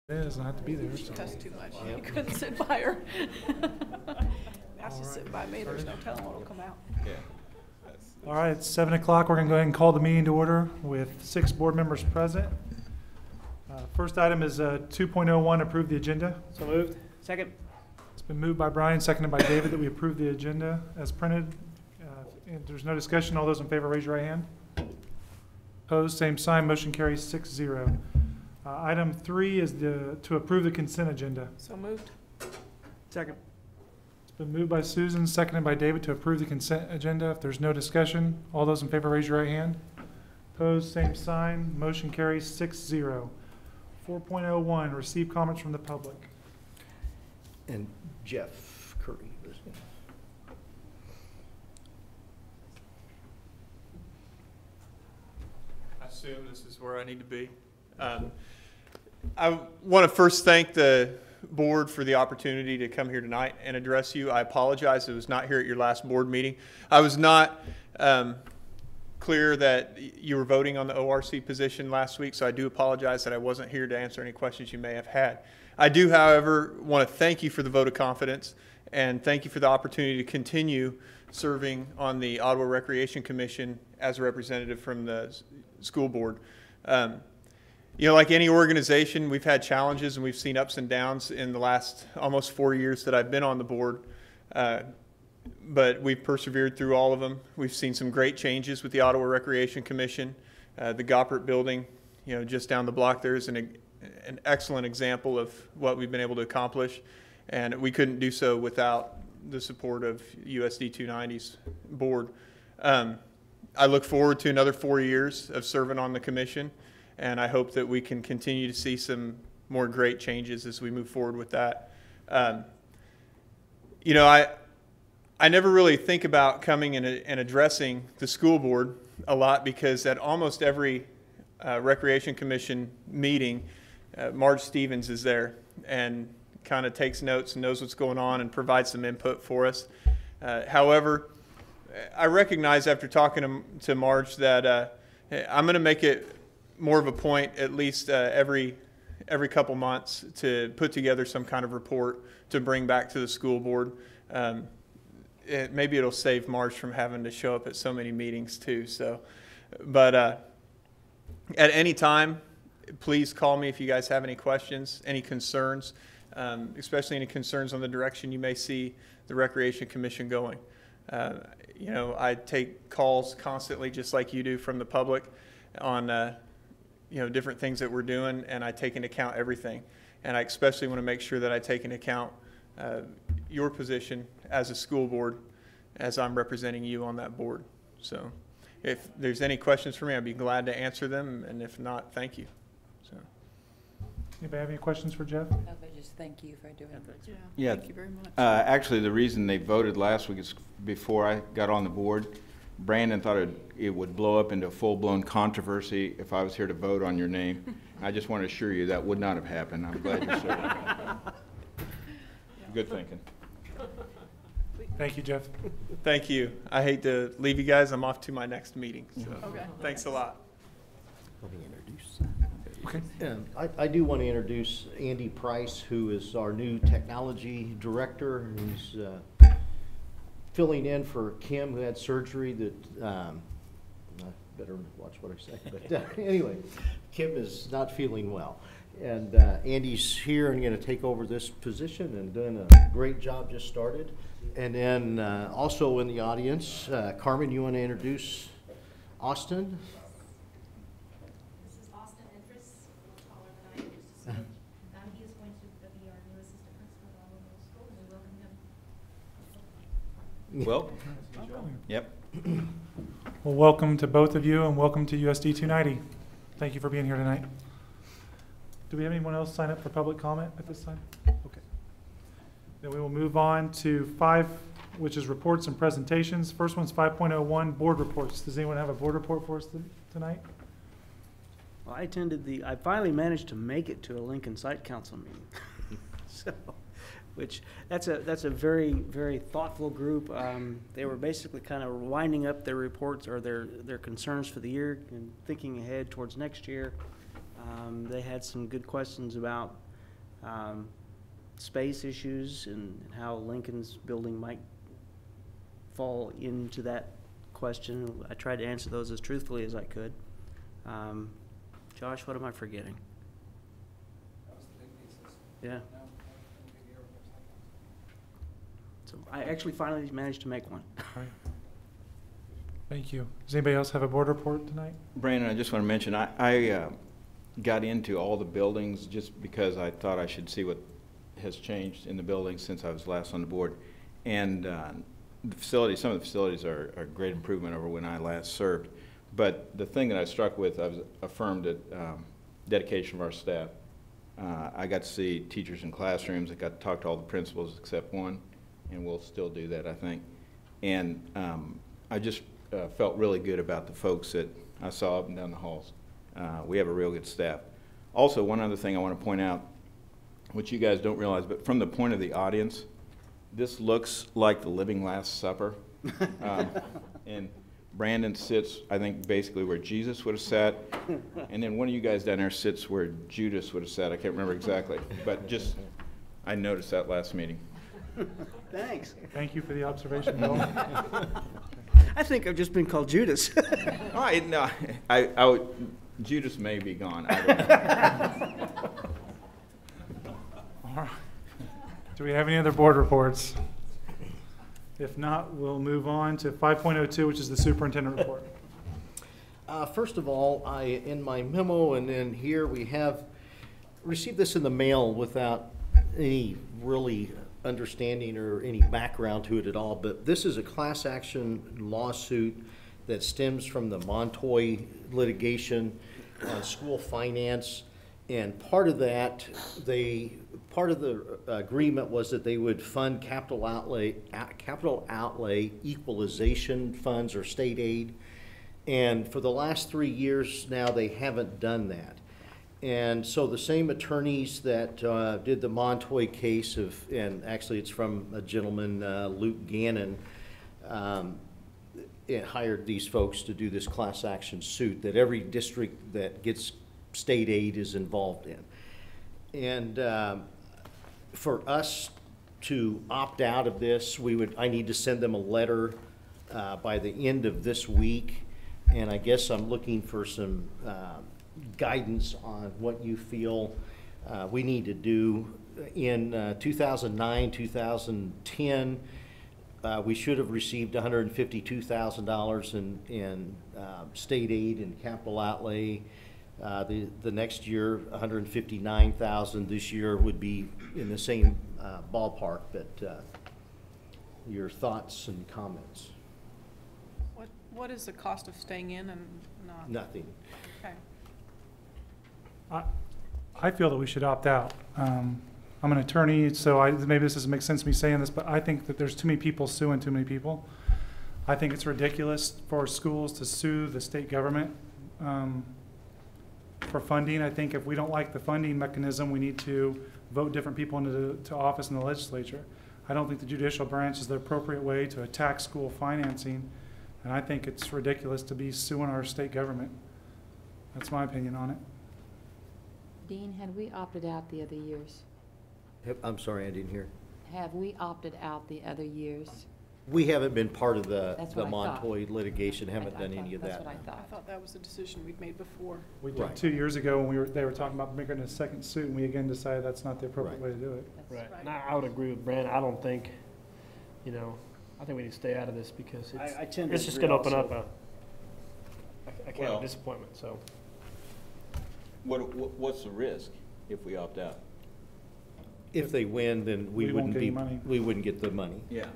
It doesn't have to be there. She cussed too much. You couldn't sit by her. Now she's sitting by me. There's no telling what'll come out. Yeah. All right, it's 7 o'clock. We're going to go ahead and call the meeting to order with 6 board members present. First item is 2.01, approve the agenda. So moved. Second. It's been moved by Brian, seconded by David, that we approve the agenda as printed. If there's no discussion, all those in favor raise your right hand. Opposed, same sign. Motion carries 6-0. Item 3 is to approve the consent agenda. So moved. Second. It's been moved by Susan, seconded by David to approve the consent agenda. If there's no discussion, all those in favor raise your right hand. Opposed, same sign. Motion carries 6-0. 4.01, receive comments from the public. And Jeff Curry. I assume this is where I need to be. I want to first thank the board for the opportunity to come here tonight and address you. I apologize, I was not here at your last board meeting. I was not clear that you were voting on the ORC position last week, so I do apologize that I wasn't here to answer any questions you may have had. I do, however, want to thank you for the vote of confidence and thank you for the opportunity to continue serving on the Ottawa Recreation Commission as a representative from the school board. You know, like any organization, we've had challenges and we've seen ups and downs in the last almost 4 years that I've been on the board. But we've persevered through all of them. We've seen some great changes with the Ottawa Recreation Commission. The Goppert building, you know, just down the block there is an excellent example of what we've been able to accomplish. And we couldn't do so without the support of USD290's board. I look forward to another 4 years of serving on the commission, and I hope that we can continue to see some more great changes as we move forward with that. You know, I never really think about coming and addressing the school board a lot because at almost every Recreation Commission meeting, Marge Stevens is there and kind of takes notes and knows what's going on and provides some input for us. However, I recognize after talking to Marge that I'm going to make it more of a point at least every couple months to put together some kind of report to bring back to the school board. Maybe it'll save Marge from having to show up at so many meetings too. So, but at any time, please call me if you guys have any questions, any concerns, especially any concerns on the direction you may see the Recreation Commission going. You know, I take calls constantly, just like you do, from the public on you know, different things that we're doing, and I take into account everything. And I especially want to make sure that I take into account your position as a school board, as I'm representing you on that board. So, if there's any questions for me, I'd be glad to answer them, and if not, thank you. So. Anybody have any questions for Jeff? No, but just thank you for doing that. Yeah. Thank you very much. Actually, the reason they voted last week is before I got on the board, Brandon thought it would blow up into a full-blown controversy if I was here to vote on your name. I just want to assure you that would not have happened. I'm glad you said it. Good thinking. Thank you, Jeff. Thank you. I hate to leave you guys. I'm off to my next meeting. So Okay. Thanks a lot. Let me introduce. Okay. I do want to introduce Andy Price, who is our new technology director. He's filling in for Kim, who had surgery that, I better watch what I say, but anyway, Kim is not feeling well. And Andy's here and going to take over this position and doing a great job, just started. And then also in the audience, Carmen, you want to introduce Austin? This is Austin Entris, taller than I used to say. He is going to be our new assistant principal at Ottawa Middle School, and we welcome him. Well, yep. Well, welcome to both of you, and welcome to USD 290. Thank you for being here tonight. Do we have anyone else sign up for public comment at this time? Okay. Then we will move on to 5, which is reports and presentations. First one's 5.01, board reports. Does anyone have a board report for us tonight? Well, I finally managed to make it to a Lincoln Site Council meeting. So, that's a very, very thoughtful group. They were basically kind of winding up their reports or their concerns for the year and thinking ahead towards next year. They had some good questions about space issues and how Lincoln's building might fall into that question. I tried to answer those as truthfully as I could. Josh, what am I forgetting? Yeah. So I actually finally managed to make one. All right. Thank you. Does anybody else have a board report tonight? Brandon, I just want to mention, I got into all the buildings just because I thought I should see what has changed in the buildings since I was last on the board. And the facilities, some of the facilities are a great improvement over when I last served. But the thing that I struck with, I was affirmed at dedication of our staff. I got to see teachers in classrooms. I got to talk to all the principals except one, and we'll still do that, I think. And I just felt really good about the folks that I saw up and down the halls. We have a real good staff. Also, one other thing I want to point out, which you guys don't realize, but from the point of the audience, this looks like the Living Last Supper. And Brandon sits, I think, basically where Jesus would have sat, and then one of you guys down there sits where Judas would have sat. I can't remember exactly, but just, I noticed that last meeting. Thanks. Thank you for the observation, Bill. I think I've just been called Judas. No, Judas may be gone. I don't know. All right. Do we have any other board reports? If not, we'll move on to 5.02, which is the superintendent report. First of all, in my memo and then here we have received this in the mail without any really understanding or any background to it at all, but this is a class action lawsuit that stems from the Montoy litigation on school finance. And part of that, part of the agreement was that they would fund capital outlay equalization funds or state aid. And for the last 3 years now, they haven't done that. And so the same attorneys that did the Montoy case and actually it's from a gentleman, Luke Gannon, hired these folks to do this class action suit that every district that gets state aid is involved in. And for us to opt out of this, I need to send them a letter by the end of this week. And I guess I'm looking for some guidance on what you feel we need to do. In 2009, 2010, we should have received $152,000 in state aid and capital outlay. The next year, $159,000. This year would be in the same ballpark. But your thoughts and comments? What is the cost of staying in and not? Nothing. Okay. I feel that we should opt out. I'm an attorney, so maybe this doesn't make sense to me saying this, but I think that there's too many people suing too many people. I think it's ridiculous for schools to sue the state government for funding. I think if we don't like the funding mechanism, we need to vote different people into office in the legislature. I don't think the judicial branch is the appropriate way to attack school financing, and I think it's ridiculous to be suing our state government. That's my opinion on it. Dean, had we opted out the other years? I'm sorry, I didn't hear. Have we opted out the other years? We haven't been part of the That's what I thought. Montoy litigation, haven't done any of that. That's what I I thought. thought that was a decision we'd made before. We did Right. 2 years ago when they were talking about making a second suit, and we again decided that's not the appropriate Right. way to do it. That's Right, right. and I would agree with Brandon. I don't think, I think we need to stay out of this because I tend to it's just agree gonna open also. up a can Well- of disappointment, so. What's the risk if we opt out? If they win, then We won't wouldn't get be, any money. we wouldn't get the money. Yeah.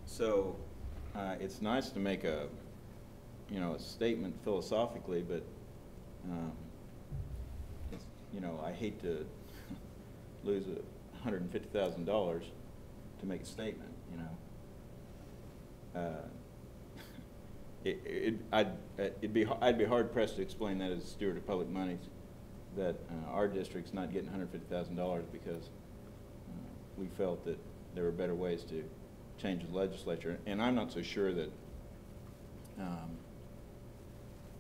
So, it's nice to make a statement philosophically, but, I hate to lose $150,000 to make a statement, I'd be hard pressed to explain that as a steward of public monies, that our district's not getting $150,000 because we felt that there were better ways to change the legislature. And I'm not so sure that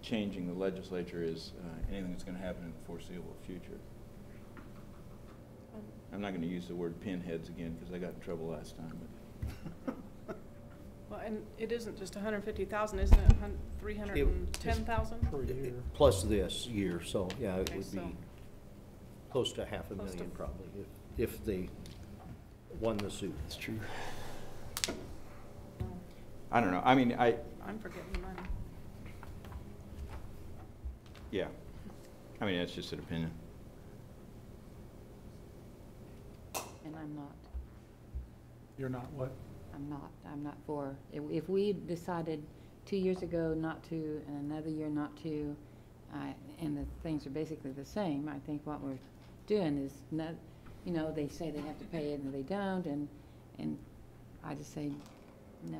changing the legislature is anything that's going to happen in the foreseeable future. I'm not gonna use the word pinheads again, because I got in trouble last time, but Well, and it isn't just 150,000, isn't it 310,000? Per year. Plus this year, so, yeah, it Okay, would be so- close to half a Close to- million probably, if they won the suit. it's true. I don't know, I mean, I'm forgetting the money. yeah. I mean, that's just an opinion. And I'm not. You're not what? I'm not for, if we decided 2 years ago not to, and another year not to, and the things are basically the same, I think what we're doing is not, you know, they say they have to pay it and they don't, and I just say, no,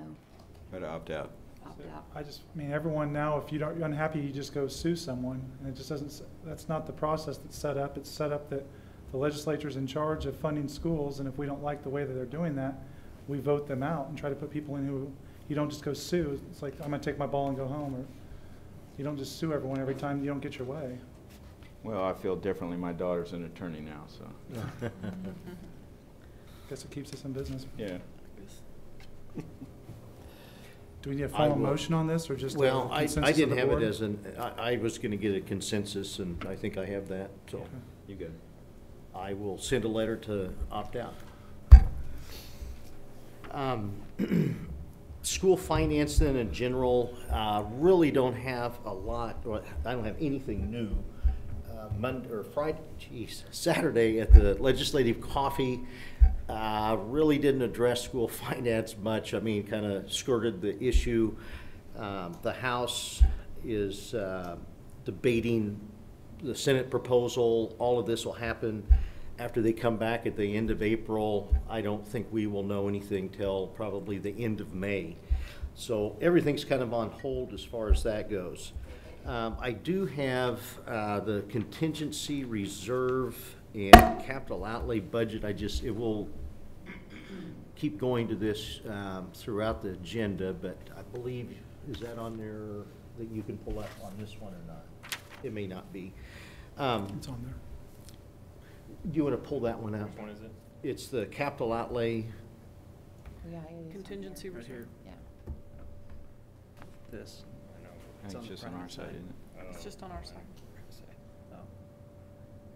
Better opt out. opt out. I mean, everyone now, if you're unhappy, you just go sue someone, and it just doesn't, that's not the process that's set up. It's set up that the legislature's in charge of funding schools, and if we don't like the way that they're doing that, we vote them out and try to put people in who, you don't just go sue. It's like, I'm gonna take my ball and go home, or you don't just sue everyone every time you don't get your way. Well, I feel differently. My daughter's an attorney now, so, Guess it keeps us in business. yeah. Do we need a final will- motion on this, or just a Well, I consensus of didn't the have board? it as I was gonna get a consensus, and I think I have that, so Okay. You good? I will send a letter to opt out. School finance then in general, really don't have a lot, or I don't have anything new. Saturday at the legislative coffee, really didn't address school finance much. I mean, kind of skirted the issue. The House is debating the Senate proposal. All of this will happen after they come back at the end of April. I don't think we will know anything till probably the end of May. So everything's kind of on hold as far as that goes. I do have the contingency reserve and capital outlay budget. It will keep going to this throughout the agenda, but I believe, is that on there that you can pull up on this one or not? It may not be. It's on there. Do you want to pull that one out? Which one is it? It's the capital outlay. Yeah, it is on Contingency there. reserve. Yeah. This. I think it's just on our side, isn't it? It's just on our side.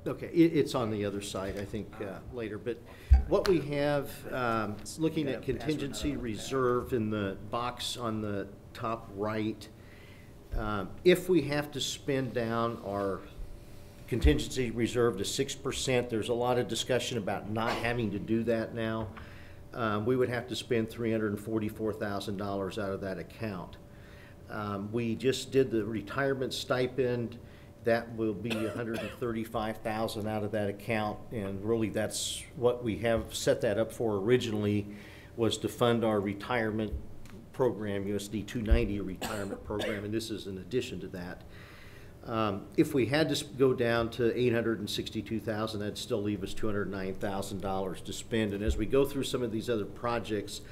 Okay, it's on the other side, I think, later. But what we have, looking at contingency reserve in the box on the top right, if we have to spend down our contingency reserve to 6%, there's a lot of discussion about not having to do that now. We would have to spend $344,000 out of that account. We just did the retirement stipend. That will be $135,000 out of that account, and really that's what we have set that up for originally, was to fund our retirement program, USD290 retirement program, and this is in addition to that. If we had to go down to $862,000, that'd still leave us $209,000 to spend. And as we go through some of these other projects,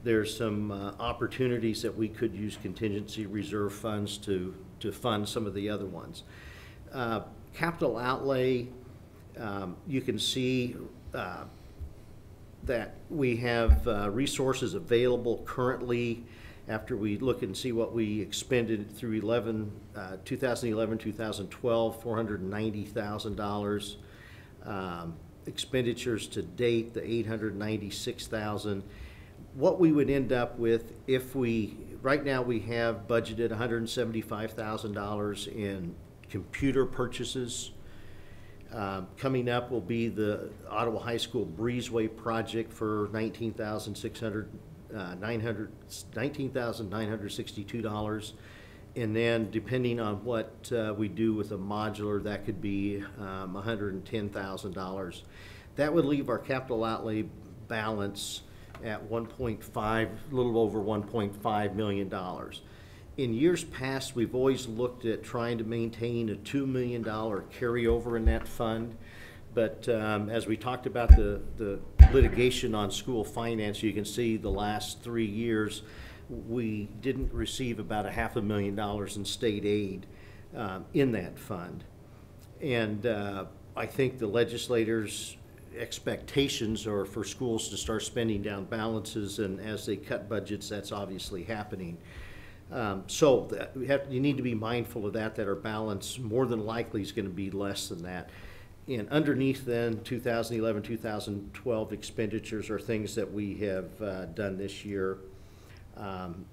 there's some opportunities that we could use contingency reserve funds to fund some of the other ones. Capital outlay, you can see that we have resources available currently after we look and see what we expended through 2011, 2012, $490,000. Expenditures to date, the $896,000. What we would end up with if right now we have budgeted $175,000 in computer purchases. Coming up will be the Ottawa High School Breezeway project for $19,962. And then depending on what we do with a modular, that could be $110,000. That would leave our capital outlay balance at a little over $1.5 million. In years past, we've always looked at trying to maintain a $2 million carryover in that fund. But as we talked about the litigation on school finance, you can see the last 3 years, we didn't receive about $500,000 in state aid in that fund. And I think the legislators expectations are for schools to start spending down balances, and as they cut budgets, that's obviously happening. You need to be mindful of that our balance more than likely is going to be less than that. And underneath then, 2011, 2012 expenditures are things that we have done this year,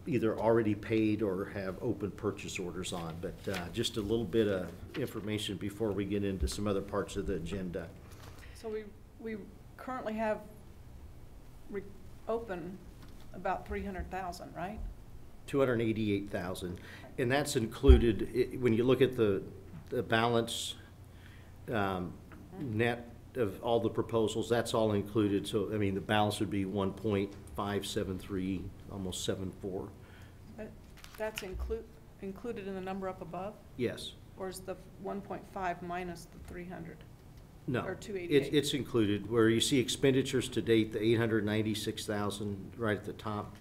either already paid or have open purchase orders on. But just a little bit of information before we get into some other parts of the agenda. So we currently have open about 300,000, right? 288,000, and that's included, when you look at the balance net of all the proposals, that's all included. So, I mean, the balance would be 1.573, almost 74. That's included in the number up above? Yes. Or is the 1.5 minus the 300? No, Or 288? it's included. Where you see expenditures to date, the 896,000 right at the top.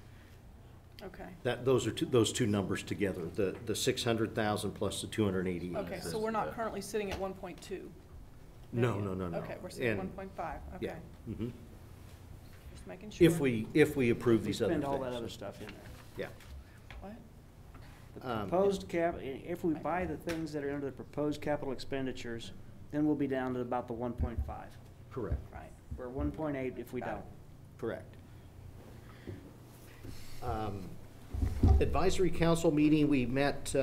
Okay. Those are those two numbers together, the 600,000 plus the 288. Okay, so we're not currently sitting at 1.2? No. Okay, we're sitting at And- 1.5, okay. Yeah. Mhm. Just making sure. If we approve We these other spend things. all that other stuff in there. Yeah. What? The proposed if we buy the things that are under the proposed capital expenditures, then we'll be down to about the 1.5. Correct. Right. We're 1.8 if we Got it. don't. Correct. Advisory Council meeting, we met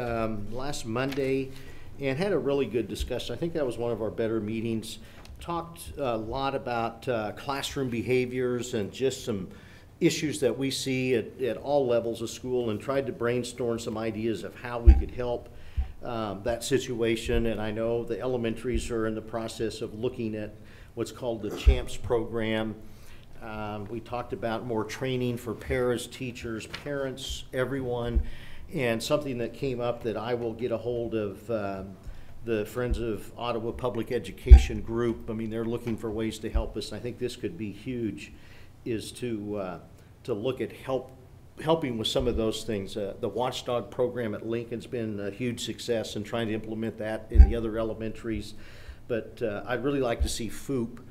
last Monday and had a really good discussion. I think that was one of our better meetings. Talked a lot about classroom behaviors and just some issues that we see at all levels of school, and tried to brainstorm some ideas of how we could help that situation. And I know the elementaries are in the process of looking at what's called the CHAMPS program. We talked about more training for paras, teachers, parents, everyone, and something that came up that I will get a hold of the Friends of Ottawa Public Education group. I mean, they're looking for ways to help us. I think this could be huge, is to look at helping with some of those things. The Watchdog program at Lincoln's been a huge success, and trying to implement that in the other elementaries. But I'd really like to see FOOP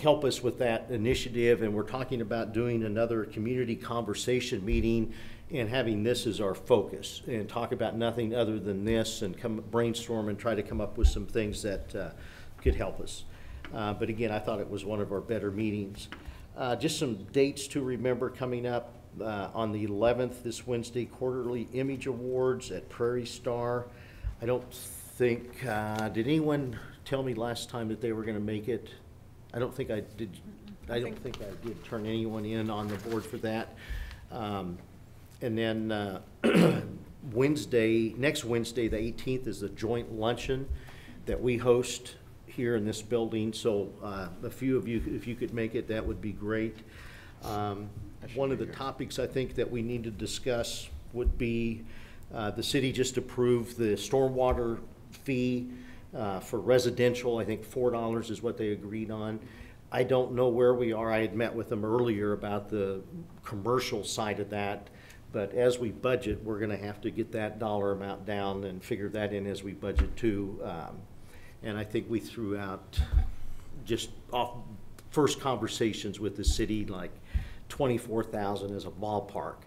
help us with that initiative, and we're talking about doing another community conversation meeting and having this as our focus, and talk about nothing other than this, and brainstorm and try to come up with some things that could help us. But again, I thought it was one of our better meetings. Just some dates to remember coming up. On the 11th, this Wednesday, quarterly image awards at Prairie Star. I don't think, did anyone tell me last time that they were going to make it? I don't think I did. I don't think I did turn anyone in on the board for that. And then next Wednesday, the 18th, is the joint luncheon that we host here in this building. So a few of you, if you could make it, that would be great. One of the topics I think that we need to discuss would be the city just approved the stormwater fee for residential. I think $4 is what they agreed on. I don't know where we are. I had met with them earlier about the commercial side of that, but as we budget, we're going to have to get that dollar amount down and figure that in as we budget too. And I think we threw out, just off first conversations with the city, like 24,000 as a ballpark.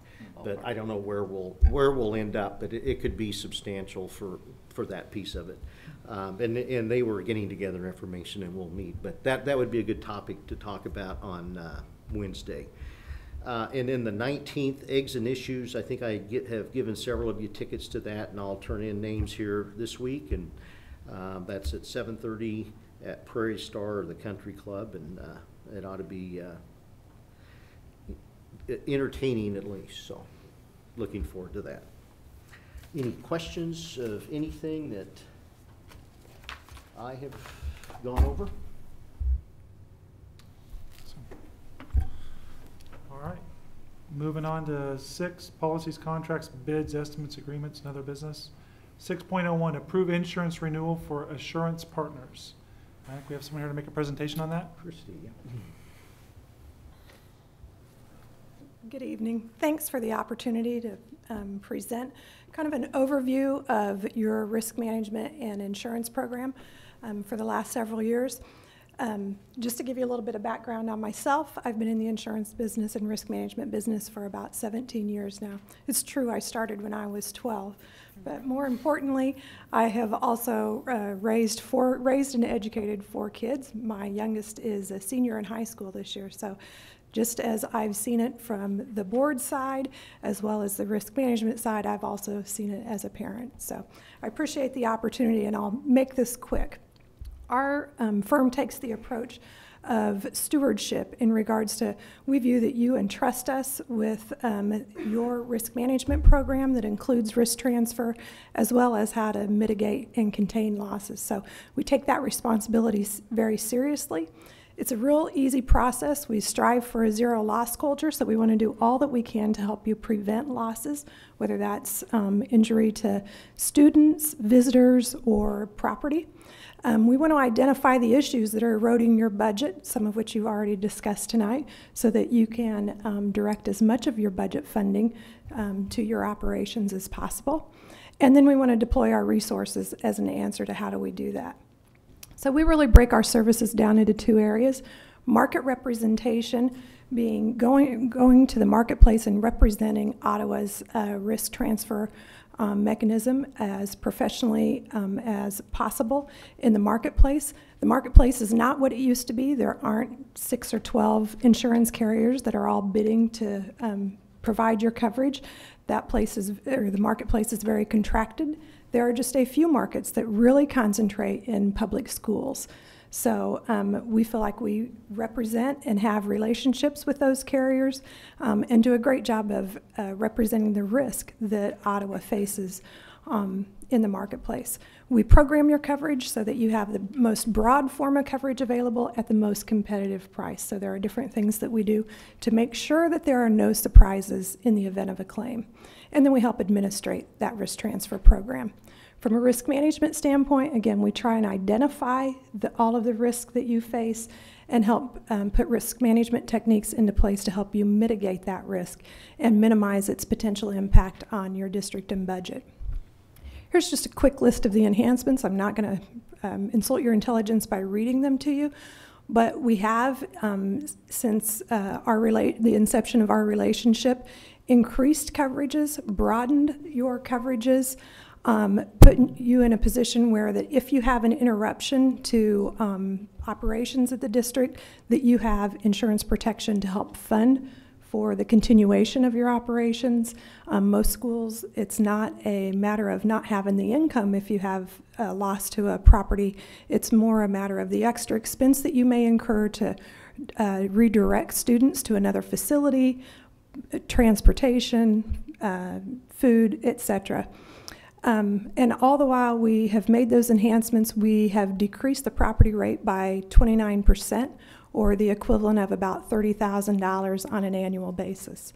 But I don't know where we'll end up, but it could be substantial for that piece of it. And they were getting together information, and we'll meet. But that would be a good topic to talk about on Wednesday. And then the 19th, Eggs and Issues. I think I have given several of you tickets to that, and I'll turn in names here this week. And that's at 7:30 at Prairie Star or the Country Club, and it ought to be entertaining at least. So looking forward to that. Any questions of anything that I have gone over? All right. Moving on to 6, policies, contracts, bids, estimates, agreements, and other business. 6.01, approve insurance renewal for Assurance Partners. I think we have someone here to make a presentation on that. Christy, yeah. Good evening. Thanks for the opportunity to present kind of an overview of your risk management and insurance program for the last several years. Just to give you a little bit of background on myself, I've been in the insurance business and risk management business for about 17 years now. It's true, I started when I was 12. But more importantly, I have also raised and educated 4 kids. My youngest is a senior in high school this year. So just as I've seen it from the board side as well as the risk management side, I've also seen it as a parent. So I appreciate the opportunity, and I'll make this quick. Our firm takes the approach of stewardship in regards to, we view that you entrust us with your risk management program that includes risk transfer as well as how to mitigate and contain losses. So we take that responsibility very seriously. It's a real easy process. We strive for a zero loss culture, so we want to do all that we can to help you prevent losses, whether that's injury to students, visitors, or property. We want to identify the issues that are eroding your budget, some of which you've already discussed tonight, so that you can direct as much of your budget funding to your operations as possible. And then we want to deploy our resources as an answer to how do we do that. So we really break our services down into 2 areas. Market representation, being going to the marketplace and representing Ottawa's risk transfer mechanism as professionally as possible in the marketplace. The marketplace is not what it used to be. There aren't 6 or 12 insurance carriers that are all bidding to provide your coverage. That place is, or the marketplace is very contracted. There are just a few markets that really concentrate in public schools. So we feel like we represent and have relationships with those carriers and do a great job of representing the risk that Ottawa faces in the marketplace. We program your coverage so that you have the most broad form of coverage available at the most competitive price. So there are different things that we do to make sure that there are no surprises in the event of a claim. And then we help administrate that risk transfer program. From a risk management standpoint, again, we try and identify all of the risk that you face and help put risk management techniques into place to help you mitigate that risk and minimize its potential impact on your district and budget. Here's just a quick list of the enhancements. I'm not going to insult your intelligence by reading them to you, but we have, since the inception of our relationship, increased coverages, broadened your coverages, put you in a position where that if you have an interruption to operations at the district, that you have insurance protection to help fund for the continuation of your operations. Most schools, it's not a matter of not having the income if you have a loss to a property. It's more a matter of the extra expense that you may incur to redirect students to another facility, transportation, food, etc. And all the while we have made those enhancements, we have decreased the property rate by 29%, or the equivalent of about $30,000 on an annual basis.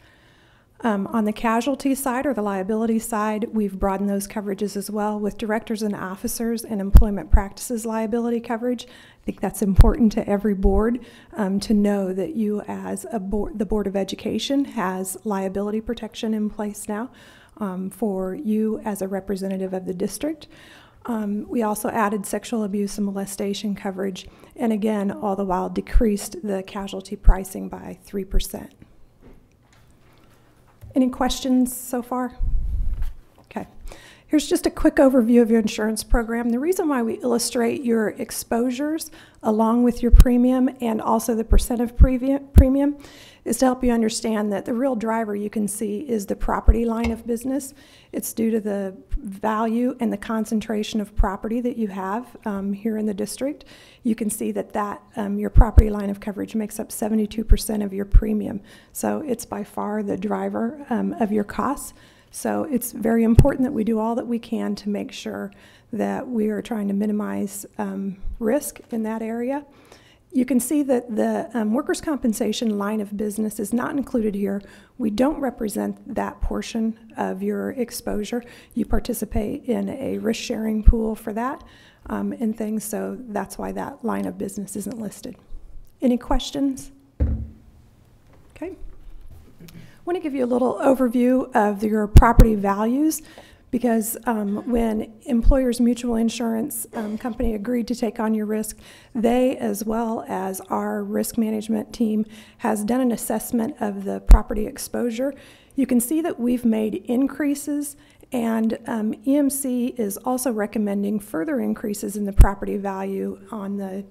On the casualty side, or the liability side, we've broadened those coverages as well with directors and officers and employment practices liability coverage. I think that's important to every board to know that you as a board, the Board of Education has liability protection in place now for you as a representative of the district. We also added sexual abuse and molestation coverage, and again, all the while decreased the casualty pricing by 3%. Any questions so far? Okay. Here's just a quick overview of your insurance program. The reason why we illustrate your exposures along with your premium and also the percent of premium is to help you understand that the real driver you can see is the property line of business. It's due to the value and the concentration of property that you have here in the district. You can see that your property line of coverage makes up 72% of your premium. So it's by far the driver of your costs. So it's very important that we do all that we can to make sure that we are trying to minimize risk in that area. You can see that the workers' compensation line of business is not included here. We don't represent that portion of your exposure. You participate in a risk-sharing pool for that and things, so that's why that line of business isn't listed. Any questions? Okay. I want to give you a little overview of your property values. because when Employers Mutual Insurance Company agreed to take on your risk, they, as well as our risk management team, has done an assessment of the property exposure. You can see that we've made increases, and EMC is also recommending further increases in the property value on the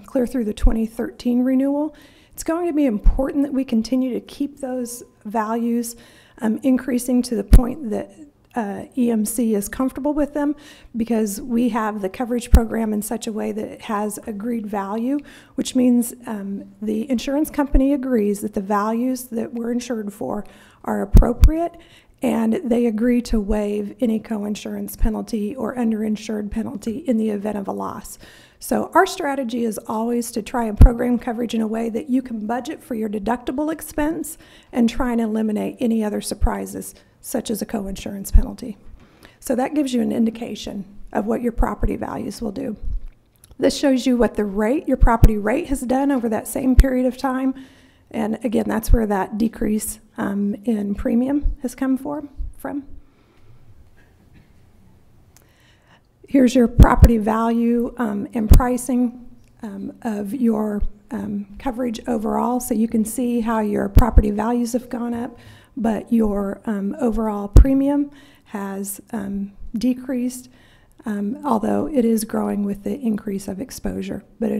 clear through the 2013 renewal. It's going to be important that we continue to keep those values increasing to the point that EMC is comfortable with them, because we have the coverage program in such a way that it has agreed value, which means the insurance company agrees that the values that we're insured for are appropriate, and they agree to waive any coinsurance penalty or underinsured penalty in the event of a loss. So our strategy is always to try and program coverage in a way that you can budget for your deductible expense and try and eliminate any other surprises, such as a coinsurance penalty. So that gives you an indication of what your property values will do. This shows you what the rate, your property rate, has done over that same period of time. And again, that's where that decrease in premium has come from. Here's your property value and pricing of your coverage overall. So you can see how your property values have gone up, but your overall premium has decreased, although it is growing with the increase of exposure. But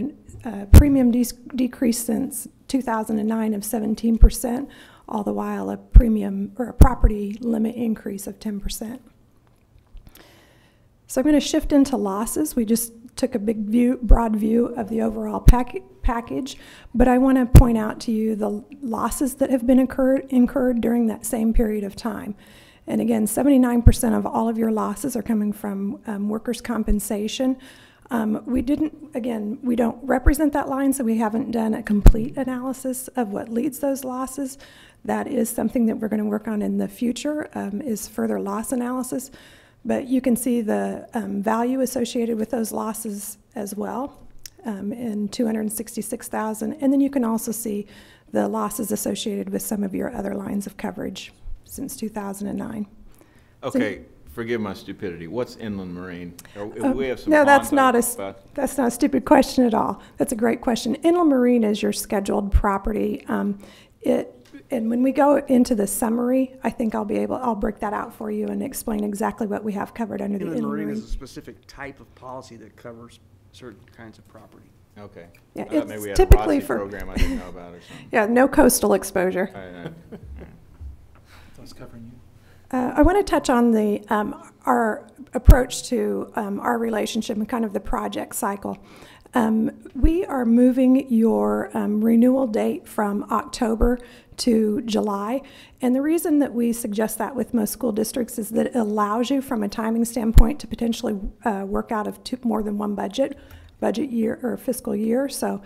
a premium decrease since 2009 of 17%, all the while a premium or a property limit increase of 10%. So I'm going to shift into losses. We just took a broad view of the overall package, but I want to point out to you the losses that have been incurred during that same period of time. And again, 79% of all of your losses are coming from workers' compensation. We don't represent that line, so we haven't done a complete analysis of what leads those losses. That is something that we're going to work on in the future, is further loss analysis. But you can see the value associated with those losses as well in $266,000. And then you can also see the losses associated with some of your other lines of coverage since 2009. Okay, so, forgive my stupidity. What's inland marine? We have some no, that's not a stupid question at all. That's a great question. Inland marine is your scheduled property. And when we go into the summary, I think I'll break that out for you and explain exactly what we have covered under the inland marine. Is a specific type of policy that covers certain kinds of property. Okay. Yeah, maybe we had typically a program I didn't know about or something. Yeah, no coastal exposure. That's covering you. I want to touch on the our approach to our relationship and kind of the project cycle. We are moving your renewal date from October to July, and the reason that we suggest that with most school districts is that it allows you from a timing standpoint to potentially work out of more than one budget year or fiscal year, so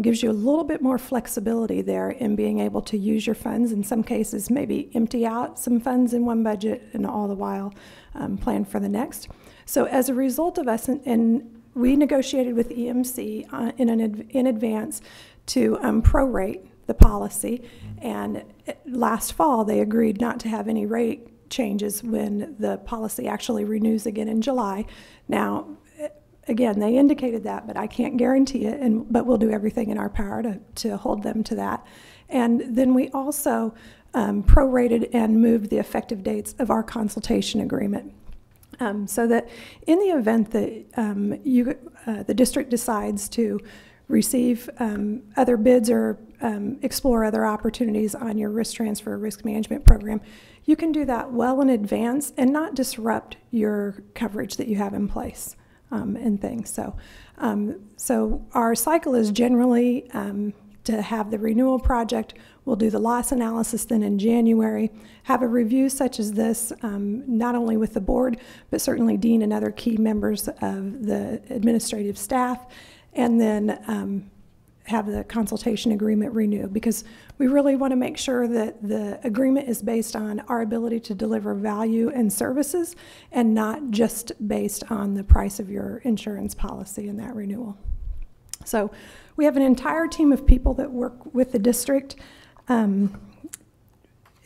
gives you a little bit more flexibility there in being able to use your funds. In some cases, maybe empty out some funds in one budget and all the while plan for the next. So as a result of us, and we negotiated with EMC in advance to prorate the policy, and last fall they agreed not to have any rate changes when the policy actually renews again in July. Now, again, they indicated that, but I can't guarantee it, but we'll do everything in our power to hold them to that. And then we also prorated and moved the effective dates of our consultation agreement. So that in the event that the district decides to receive other bids or explore other opportunities on your risk transfer risk management program, you can do that well in advance and not disrupt your coverage that you have in place and things. So our cycle is generally to have the renewal project. We'll do the loss analysis then in January, have a review such as this, not only with the board, but certainly Dean and other key members of the administrative staff, and then have the consultation agreement renew, because we really want to make sure that the agreement is based on our ability to deliver value and services and not just based on the price of your insurance policy in that renewal. So we have an entire team of people that work with the district.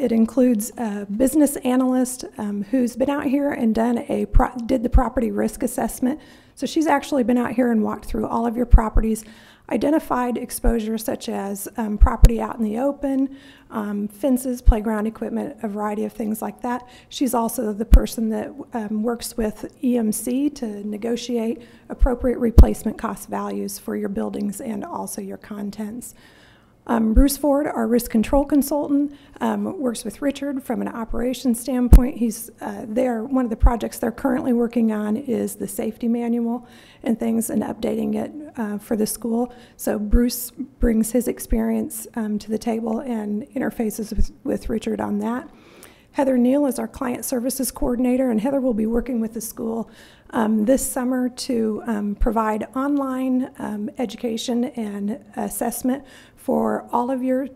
It includes a business analyst who's been out here and did the property risk assessment. So she's actually been out here and walked through all of your properties, identified exposures such as property out in the open, fences, playground equipment, a variety of things like that. She's also the person that works with EMC to negotiate appropriate replacement cost values for your buildings and also your contents. Bruce Ford, our risk control consultant, works with Richard from an operations standpoint. He's one of the projects they're currently working on is the safety manual and things and updating it for the school. So Bruce brings his experience to the table and interfaces with Richard on that. Heather Neal is our client services coordinator, and Heather will be working with the school this summer to provide online education and assessment for all of your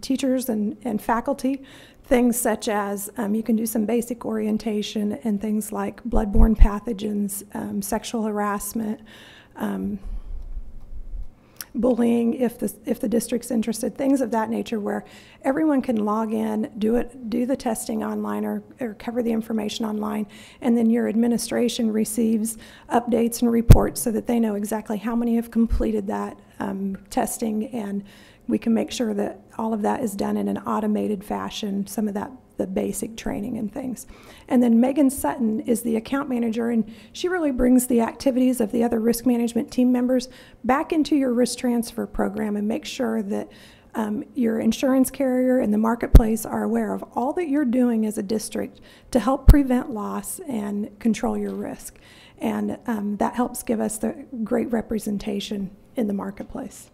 teachers and faculty. Things such as you can do some basic orientation and things like bloodborne pathogens, sexual harassment, bullying if the district's interested, things of that nature where everyone can log in, do the testing online or cover the information online, and then your administration receives updates and reports so that they know exactly how many have completed that testing, and we can make sure that all of that is done in an automated fashion, some of that, the basic training and things. And then Megan Sutton is the account manager, and she really brings the activities of the other risk management team members back into your risk transfer program and make sure that your insurance carrier and the marketplace are aware of all that you're doing as a district to help prevent loss and control your risk. And that helps give us the great representation in the marketplace.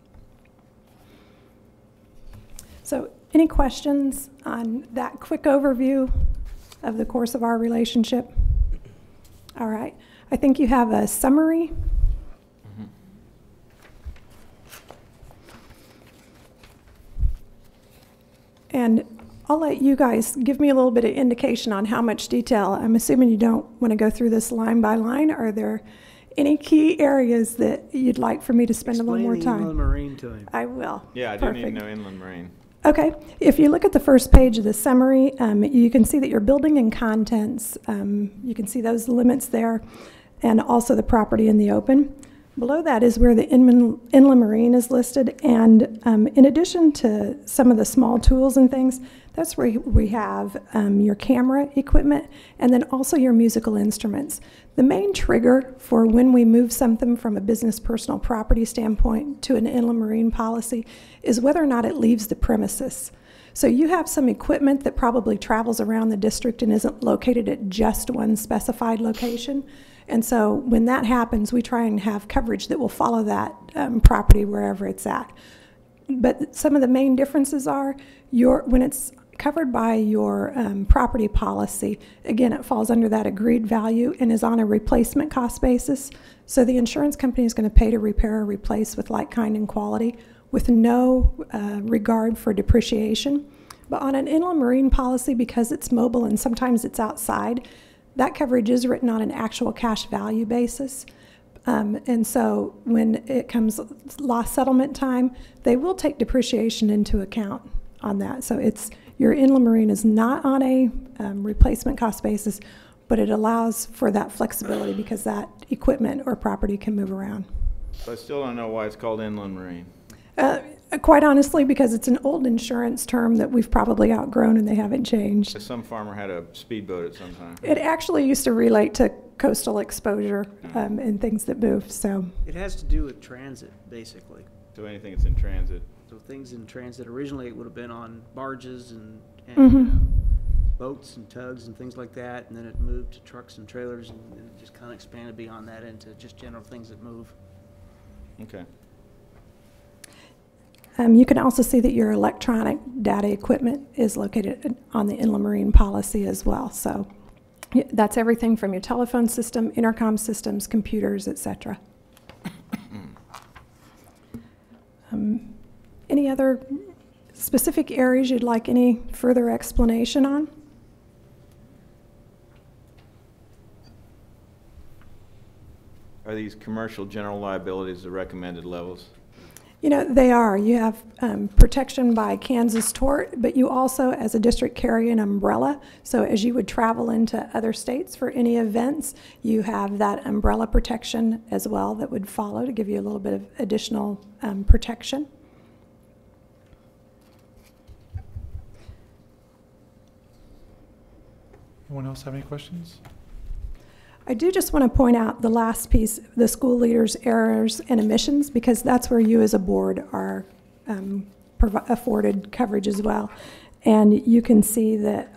So any questions on that quick overview of the course of our relationship? All right. I think you have a summary. And I'll let you guys give me a little bit of indication on how much detail. I'm assuming you don't want to go through this line by line. Are there any key areas that you'd like for me to spend a little more time? Explain the inland marine to him. I will. Yeah, I do need to know inland marine. Okay, if you look at the first page of the summary, you can see that your building and contents, you can see those limits there, and also the property in the open. Below that is where the inland marine is listed, and in addition to some of the small tools and things, that's where we have your camera equipment and then also your musical instruments. The main trigger for when we move something from a business personal property standpoint to an inland marine policy is whether or not it leaves the premises. So you have some equipment that probably travels around the district and isn't located at just one specified location. And so when that happens, we try and have coverage that will follow that property wherever it's at. But some of the main differences are when it's covered by your property policy, again, it falls under that agreed value and is on a replacement cost basis. So the insurance company is going to pay to repair or replace with like, kind, and quality with no regard for depreciation. But on an inland marine policy, because it's mobile and sometimes it's outside, that coverage is written on an actual cash value basis. And so when it comes loss settlement time, they will take depreciation into account on that. So your inland marine is not on a replacement cost basis, but it allows for that flexibility because that equipment or property can move around. So I still don't know why it's called inland marine. Quite honestly, because it's an old insurance term that we've probably outgrown and they haven't changed. Some farmer had a speedboat at some time. It actually used to relate to coastal exposure and things that move. So It has to do with transit, basically. So anything that's in transit. So things in transit, originally it would have been on barges and boats and tugs and things like that, and then it moved to trucks and trailers, and then it just kind of expanded beyond that into just general things that move. Okay. You can also see that your electronic data equipment is located on the inland marine policy as well. So that's everything from your telephone system, intercom systems, computers, etc. Any other specific areas you'd like any further explanation on? Are these commercial general liabilities the recommended levels? You know, they are. You have protection by Kansas tort, but you also, as a district, carry an umbrella. So as you would travel into other states for any events, you have that umbrella protection as well that would follow to give you a little bit of additional protection. Anyone else have any questions? I do just want to point out the last piece, the school leaders' errors and omissions, because that's where you as a board are afforded coverage as well. And you can see that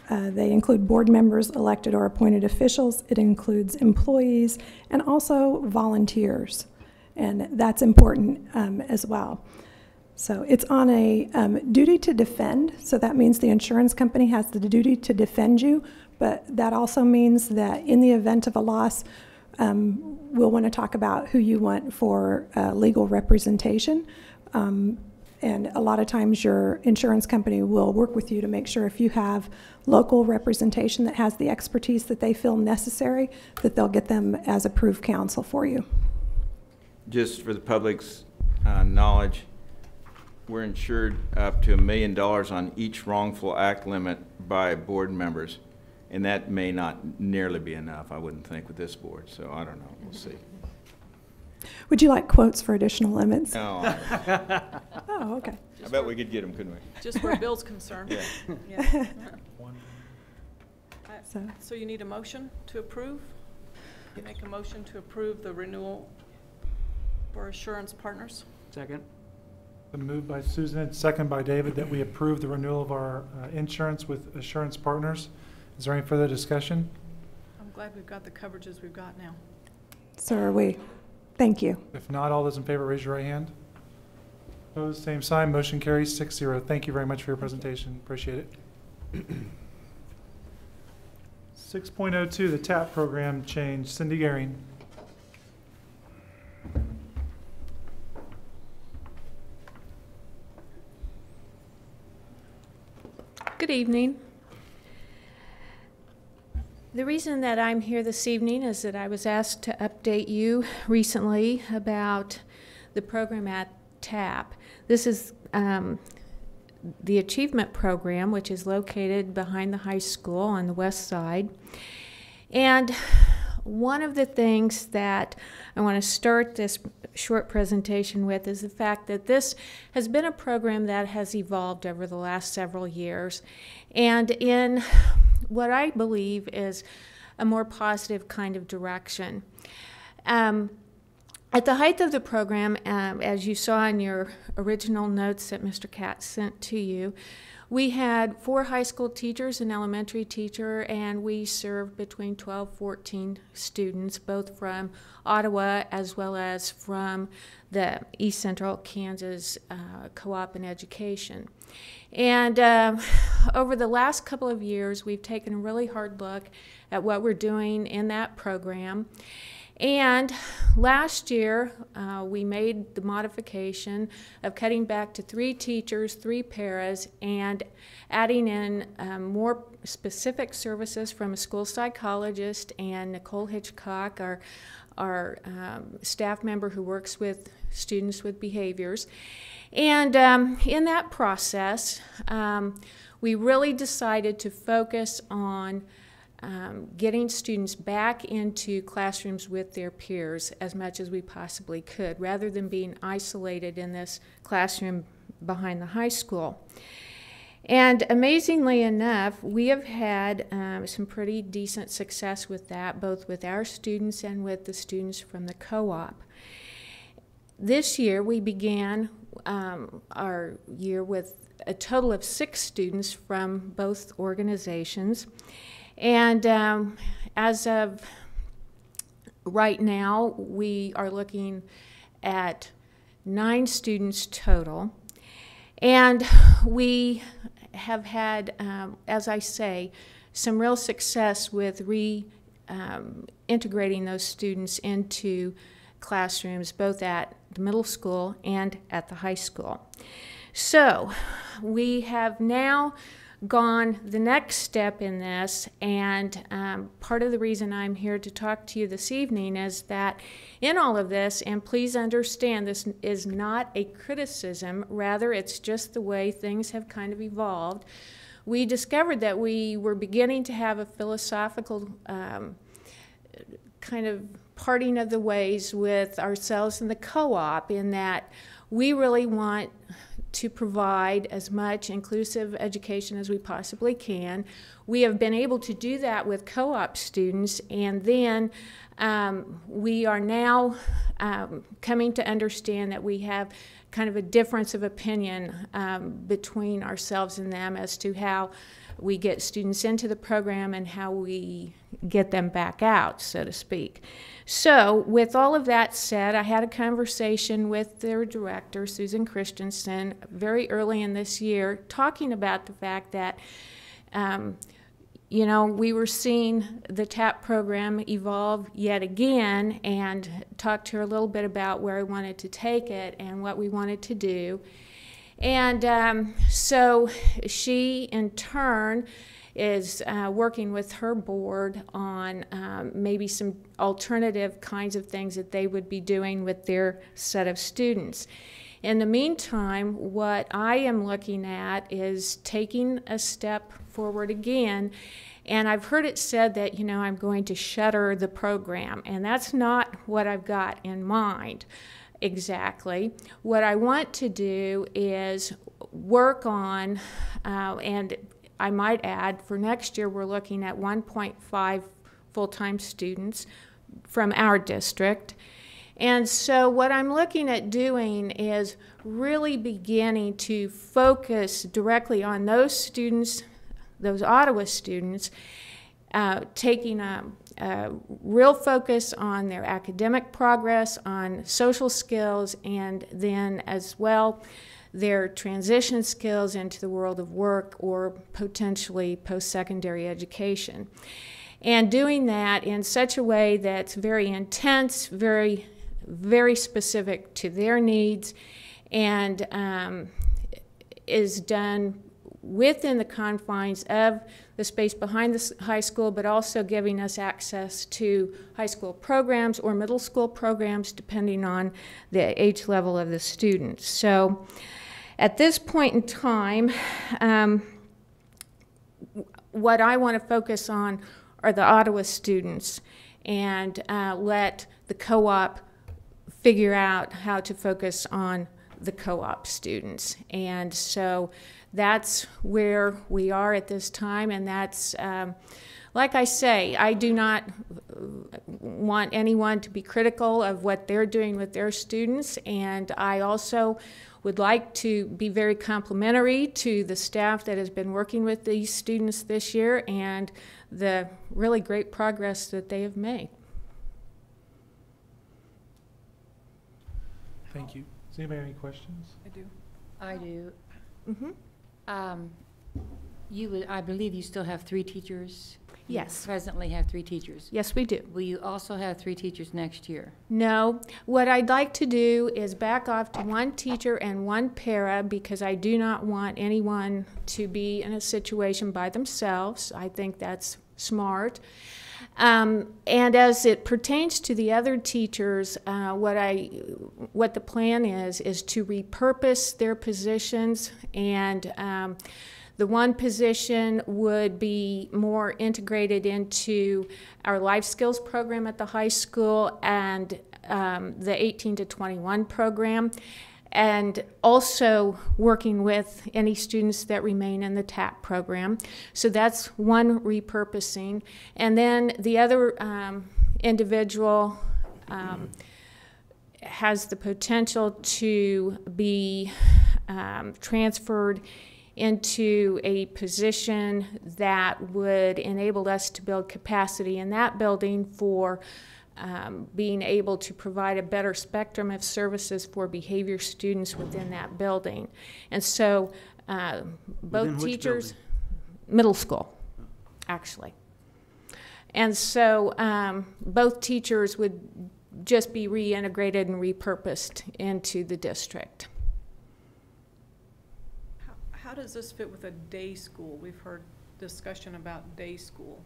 they include board members, elected or appointed officials. It includes employees and also volunteers. And that's important as well. So it's on a duty to defend. So that means the insurance company has the duty to defend you. But that also means that in the event of a loss, we'll want to talk about who you want for legal representation. And a lot of times your insurance company will work with you to make sure if you have local representation that has the expertise that they feel necessary, that they'll get them as approved counsel for you. Just for the public's knowledge, we're insured up to $1 million on each wrongful act limit by board members. And that may not nearly be enough, I wouldn't think, with this board. So I don't know. We'll see. Would you like quotes for additional limits? No. Oh, okay. I bet we could get them, couldn't we? Just where Bill's concerned. Yeah. Yeah. So you need a motion to approve? You make a motion to approve the renewal for Assurance Partners? Second. Been moved by Susan and second by David that we approve the renewal of our insurance with Assurance Partners. Is there any further discussion? I'm glad we've got the coverages we've got now. So are we. Thank you. If not, all those in favor, raise your right hand. Opposed, same sign. Motion carries 6-0. Thank you very much for your presentation. Appreciate it. 6.02, the TAP program change. Cindy Gehring. Good evening. The reason that I'm here this evening is that I was asked to update you recently about the program at TAP. This is the Achievement Program, which is located behind the high school on the west side. And one of the things that I want to start this short presentation with is the fact that this has been a program that has evolved over the last several years, and in what I believe is a more positive kind of direction. At the height of the program, as you saw in your original notes that Mr. Katz sent to you, we had 4 high school teachers, an elementary teacher, and we served between 12, 14 students, both from Ottawa as well as from the East Central Kansas Co-op in Education. And over the last couple of years, we've taken a really hard look at what we're doing in that program. And last year, we made the modification of cutting back to 3 teachers, 3 paras, and adding in more specific services from a school psychologist and Nicole Hitchcock, our staff member who works with students with behaviors. And in that process, we really decided to focus on getting students back into classrooms with their peers as much as we possibly could, rather than being isolated in this classroom behind the high school. And amazingly enough, we have had some pretty decent success with that, both with our students and with the students from the co-op. This year, we began our year with a total of 6 students from both organizations. And as of right now, we are looking at 9 students total. And we have had, as I say, some real success with integrating those students into classrooms, both at the middle school and at the high school. So we have now gone the next step in this, and part of the reason I'm here to talk to you this evening is that in all of this, and please understand this is not a criticism, rather it's just the way things have kind of evolved, we discovered that we were beginning to have a philosophical kind of parting of the ways with ourselves and the co-op, in that we really want to provide as much inclusive education as we possibly can. We have been able to do that with co-op students, and then we are now coming to understand that we have kind of a difference of opinion between ourselves and them as to how we get students into the program and how we get them back out, so to speak. So with all of that said, I had a conversation with their director, Susan Christensen, very early in this year, talking about the fact that you know, we were seeing the TAP program evolve yet again, and talked to her a little bit about where I wanted to take it and what we wanted to do. And so she, in turn, is working with her board on maybe some alternative kinds of things that they would be doing with their set of students. In the meantime, what I am looking at is taking a step forward again, and I've heard it said that, you know, I'm going to shutter the program, and that's not what I've got in mind exactly. What I want to do is work on, and I might add, for next year we're looking at 1.5 full-time students from our district. And so what I'm looking at doing is really beginning to focus directly on those students, those Ottawa students, taking a real focus on their academic progress, on social skills, and then as well their transition skills into the world of work or potentially post-secondary education. And doing that in such a way that's very intense, very specific to their needs, and is done within the confines of the space behind the high school, but also giving us access to high school programs or middle school programs depending on the age level of the students. So at this point in time, what I want to focus on are the Ottawa students, and let the co-op figure out how to focus on the co-op students. And so that's where we are at this time, and that's, like I say, I do not want anyone to be critical of what they're doing with their students, and I also would like to be very complimentary to the staff that has been working with these students this year and the really great progress that they have made. Thank you. Does anybody have any questions? I do. I do. Mm-hmm. I believe you still have 3 teachers? Yes. You presently have 3 teachers. Yes, we do. Will you also have 3 teachers next year? No. What I'd like to do is back off to 1 teacher and 1 para, because I do not want anyone to be in a situation by themselves. I think that's smart. And as it pertains to the other teachers, what the plan is to repurpose their positions, and the 1 position would be more integrated into our life skills program at the high school and the 18 to 21 program, and also working with any students that remain in the TAP program. So that's 1 repurposing. And then the other individual has the potential to be transferred into a position that would enable us to build capacity in that building for being able to provide a better spectrum of services for behavior students within that building. And so both teachers, middle school, actually. And so both teachers would just be reintegrated and repurposed into the district. How how does this fit with a day school? We've heard discussion about day school.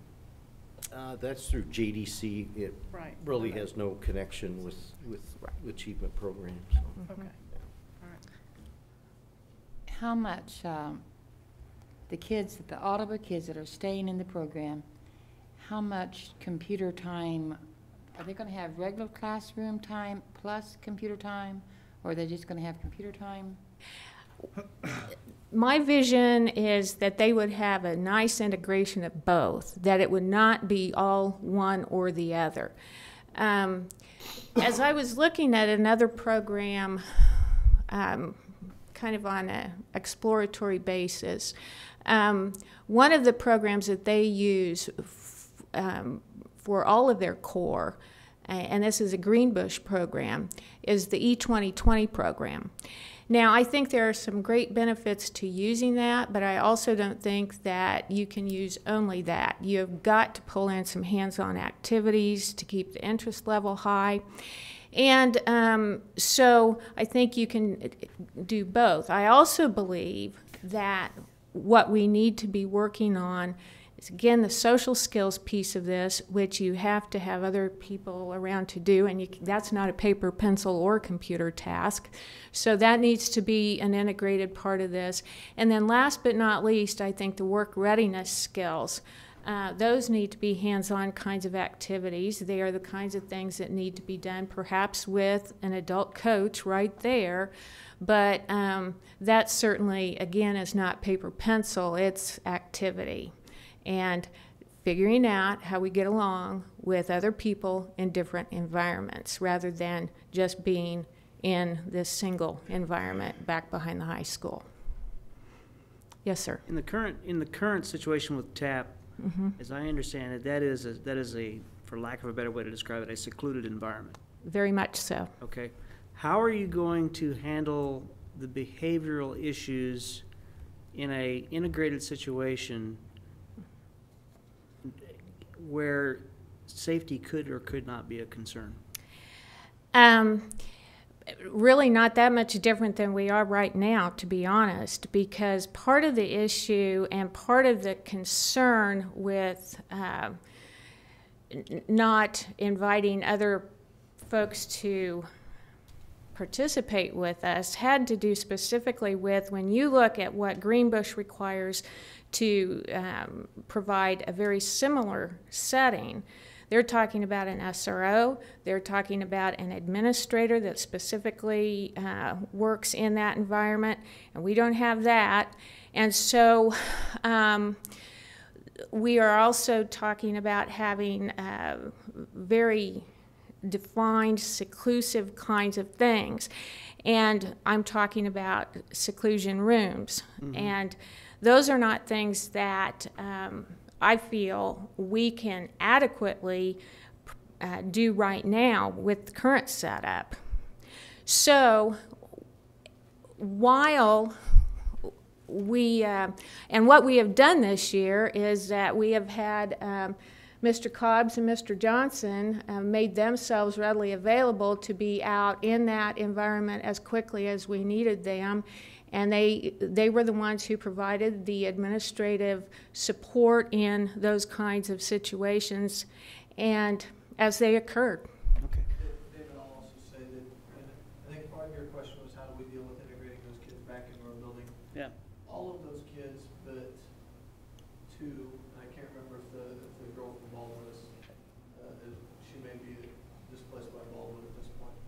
That's through JDC. It Right. really Okay. has no connection with achievement programs. So. Okay, all right. How much, the Ottawa kids that are staying in the program, how much computer time, are they going to have regular classroom time plus computer time, or are they just going to have computer time? My vision is that they would have a nice integration of both, that it would not be all one or the other. As I was looking at another program, kind of on an exploratory basis, one of the programs that they use for all of their core, and this is a Greenbush program, is the E2020 program. Now, I think there are some great benefits to using that, but I also don't think that you can use only that. You've got to pull in some hands-on activities to keep the interest level high. And so I think you can do both. I also believe that what we need to be working on is, again, the social skills piece of this, which you have to have other people around to do, and that's not a paper, pencil, or computer task. So that needs to be an integrated part of this. And then last but not least, I think the work readiness skills. Those need to be hands-on kinds of activities. They are the kinds of things that need to be done, perhaps with an adult coach right there. But that certainly, again, is not paper, pencil, it's activity. And figuring out how we get along with other people in different environments rather than just being in this single environment back behind the high school. Yes, sir. In the current situation with TAP, as I understand it, that is a, for lack of a better way to describe it, a secluded environment. Very much so. Okay. How are you going to handle the behavioral issues in a integrated situation where safety could or could not be a concern? Really not that much different than we are right now, to be honest, because part of the issue and part of the concern with not inviting other folks to participate with us had to do specifically with, when you look at what Greenbush requires to provide a very similar setting, they're talking about an SRO, they're talking about an administrator that specifically works in that environment, and we don't have that. And so we are also talking about having very defined seclusive kinds of things. And I'm talking about seclusion rooms. And those are not things that I feel we can adequately do right now with the current setup. So while we, and what we have done this year is that we have had Mr. Cobbs and Mr. Johnson made themselves readily available to be out in that environment as quickly as we needed them. And they were the ones who provided the administrative support in those kinds of situations and as they occurred. Okay. David, I'll also say that, and I think part of your question was how do we deal with integrating those kids back into our building? Yeah. All of those kids but two, and I can't remember if the girl from Baldwin is, she may be displaced by Baldwin at this point.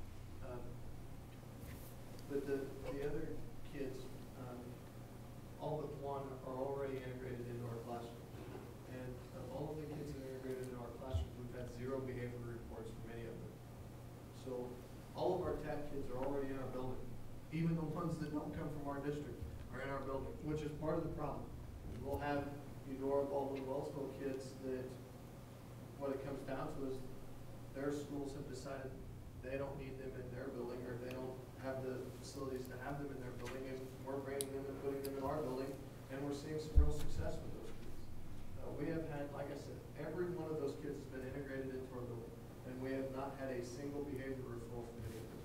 But the other kids, all but one are already integrated into our classroom. And of all of the kids that are integrated into our classroom, we've had 0 behavior reports from any of them. So all of our TAP kids are already in our building. Even the ones that don't come from our district are in our building, which is part of the problem. We'll have Eudora, Baldwin, Wellsville kids that what it comes down to is their schools have decided they don't need them in their building, or they don't have the facilities to have them in their building, and we're bringing them and putting them in our building, and we're seeing some real success with those kids. We have had, like I said, every one of those kids has been integrated into our building, and we have not had a single behavior referral from any of them.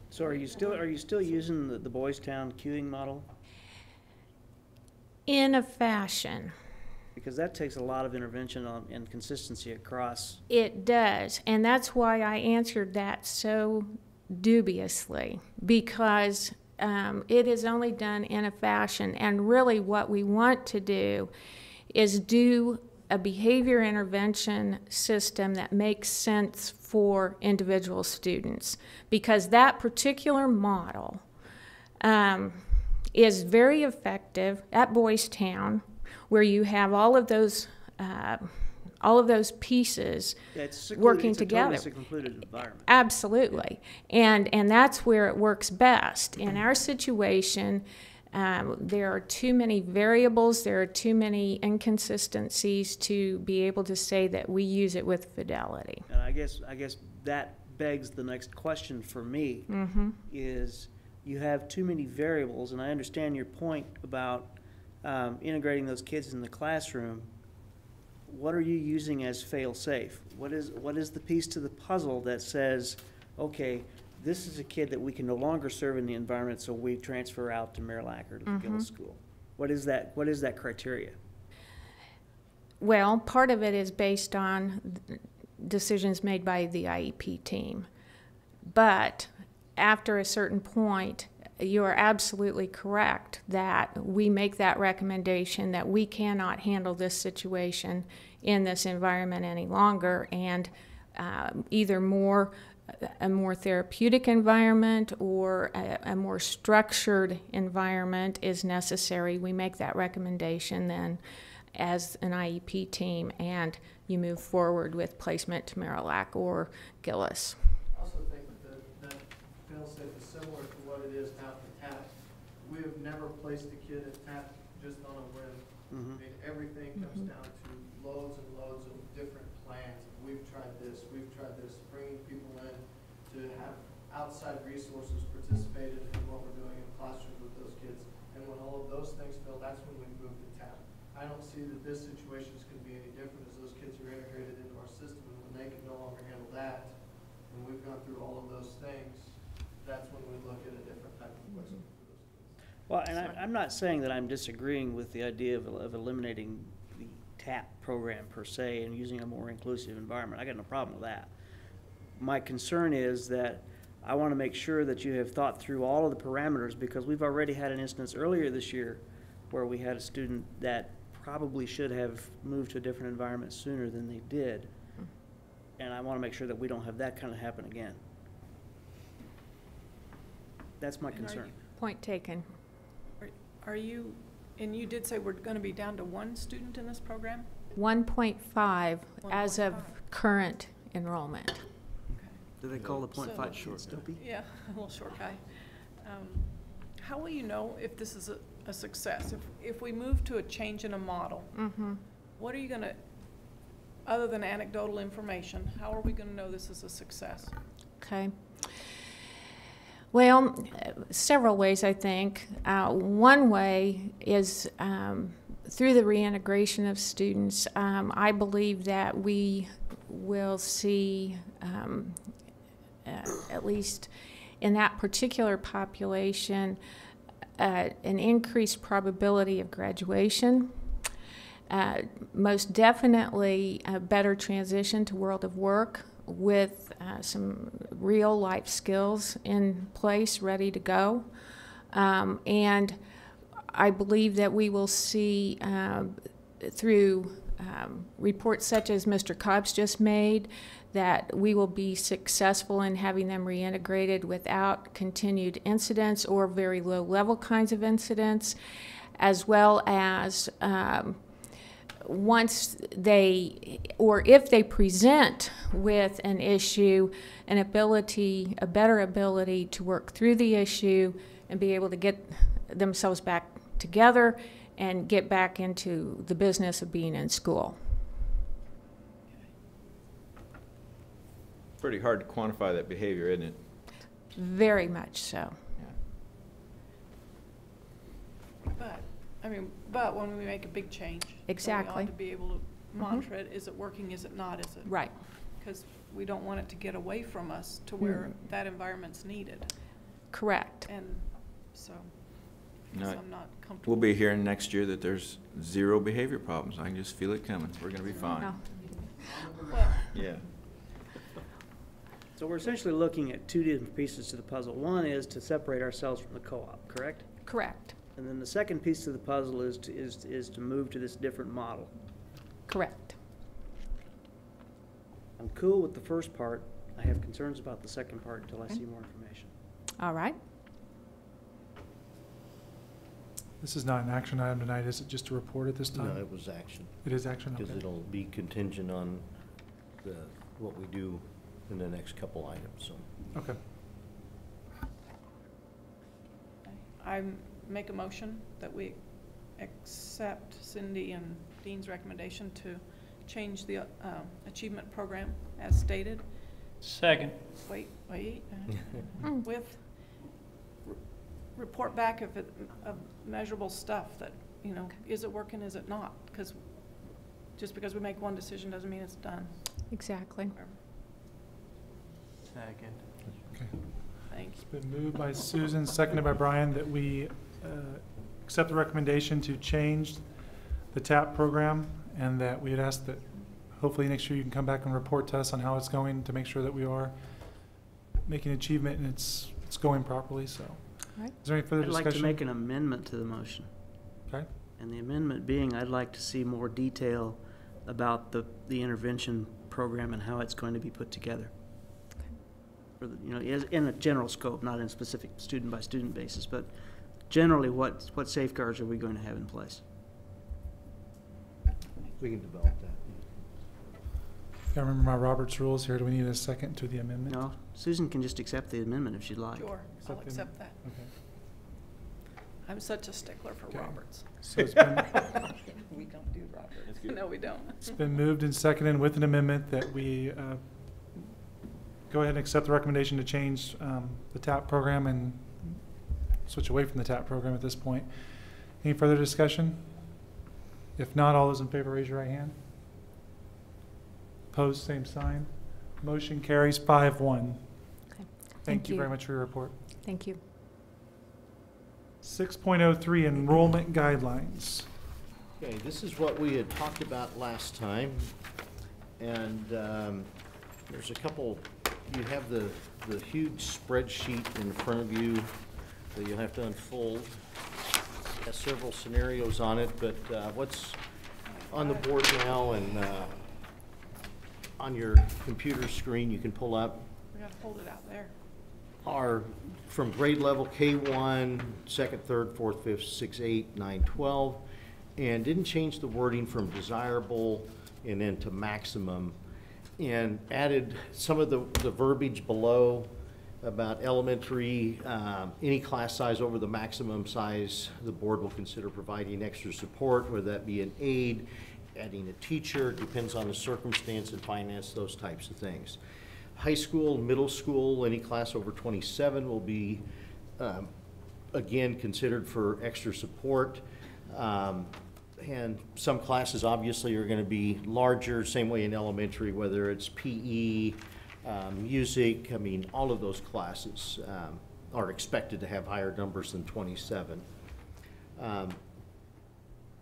So are you still using the Boys Town queuing model? In a fashion. Because that takes a lot of intervention and consistency across. It does, and that's why I answered that so dubiously, because it is only done in a fashion, and really what we want to do is do a behavior intervention system that makes sense for individual students, because that particular model is very effective at Boys Town, where you have all of those pieces working together. It's a totally secluded environment. Absolutely, and that's where it works best. In our situation, there are too many variables, there are too many inconsistencies to be able to say that we use it with fidelity. And I guess that begs the next question for me, is you have too many variables, and I understand your point about integrating those kids in the classroom. What are you using as fail-safe? What is the piece to the puzzle that says, okay, this is a kid that we can no longer serve in the environment, so we transfer out to Marillac or to the Gillis School? What is that criteria? Well, part of it is based on decisions made by the IEP team. But after a certain point, you are absolutely correct that we make that recommendation that we cannot handle this situation in this environment any longer, and either a more therapeutic environment or a more structured environment is necessary. We make that recommendation then as an IEP team, and you move forward with placement to Marillac or Gillis. I also think that fail-safe is similar to what it is now for TAP. We have never placed a kid at TAP just on a whim. I mean, everything comes down to loads and loads of different plans. We've tried this, bringing people in to have outside resources participate in what we're doing in classrooms with those kids. And when all of those things fail, that's when we move to TAP. I don't see that this situation is going to be any different, as those kids are integrated into our system, and when they can no longer handle that, and we've gone through all of those things, that's when we look at a different type of placement for those kids. Well, and I'm not saying that I'm disagreeing with the idea of eliminating the TAP program per se and using a more inclusive environment. I got no problem with that. My concern is that I want to make sure that you have thought through all of the parameters, because we've already had an instance earlier this year where we had a student that probably should have moved to a different environment sooner than they did. And I want to make sure that we don't have that kind of happen again. That's my concern. Point taken. Are you, and you did say we're going to be down to one student in this program? 1.5 as of current enrollment. Okay. Do they call the .5 short, Dopey? Yeah, a little short guy. How will you know if this is a success? If we move to a change in a model, what are you going to, other than anecdotal information, how are we going to know this is a success? Okay. Well, several ways, I think. One way is through the reintegration of students. I believe that we will see, at least in that particular population, an increased probability of graduation, most definitely a better transition to world of work with some real life skills in place, ready to go. And I believe that we will see through reports such as Mr. Cobb's just made, that we will be successful in having them reintegrated without continued incidents or very low level kinds of incidents, as well as once they, or if they present with an issue, a better ability to work through the issue and be able to get themselves back together and get back into the business of being in school. Pretty hard to quantify that behavior, isn't it? Very much so. But when we make a big change, exactly, we ought to be able to monitor it. Is it working? Is it not? Is it right? Because we don't want it to get away from us to where that environment's needed. Correct. And so, because No, I'm not comfortable. We'll be hearing next year that there's 0 behavior problems. I can just feel it coming. We're gonna be fine. No. Well, Yeah. So we're essentially looking at two different pieces to the puzzle. One is to separate ourselves from the co-op, correct? Correct. And then the second piece to the puzzle is to move to this different model. Correct. I'm cool with the first part. I have concerns about the second part until I see more information. All right. This is not an action item tonight, is it just a report at this No, time? it was action, It is action, because okay. it'll be contingent on what we do in the next couple items, so. Okay. I make a motion that we accept Cindy and Dean's recommendation to change the achievement program as stated. Second. Wait, with report back of measurable stuff that, you know, is it working, is it not? Because just because we make one decision doesn't mean it's done. Exactly. Second. Okay. Thank It's you. been moved by Susan, seconded by Brian, that we accept the recommendation to change the TAP program, and that we had asked that hopefully next year you can come back and report to us on how it's going to make sure that we are making achievement and it's going properly, so. Right. Is there any further I'd discussion? like to make an amendment to the motion. Okay. And the amendment being, I'd like to see more detail about the intervention program and how it's going to be put together. For the, you know, in a general scope, not in a specific student-by-student basis, but generally, what safeguards are we going to have in place? We can develop that. I remember my Robert's rules here. Do we need a second to the amendment? No, Susan can just accept the amendment if she'd like. Sure, I'll Accept the- accept that. Okay. I'm such a stickler for Okay. Roberts. So it's been, We don't do Roberts. No, we don't. it's been moved and seconded with an amendment that we go ahead and accept the recommendation to change the TAP program and switch away from the TAP program at this point. Any further discussion? If not, all those in favor, raise your right hand. Opposed, same sign. Motion carries 5-1. Okay. Thank you very much for your report. Thank you. 6.03 enrollment guidelines. Okay, this is what we had talked about last time, and there's a couple, you have the huge spreadsheet in front of you that you'll have to unfold. It has several scenarios on it, but what's on the board now and on your computer screen you can pull up We gotta hold it out there. are from grade level K1, 2nd, 3rd, 4th, 5th, 6th, 8, 9, 12, and didn't change the wording from desirable and then to maximum, and added some of the verbiage below about elementary, any class size over the maximum size, the board will consider providing extra support, whether that be an aide, adding a teacher, depends on the circumstance and finance, those types of things. High school, middle school, any class over 27 will be, again, considered for extra support. And some classes obviously are going to be larger, same way in elementary, whether it's PE, music, I mean, all of those classes are expected to have higher numbers than 27.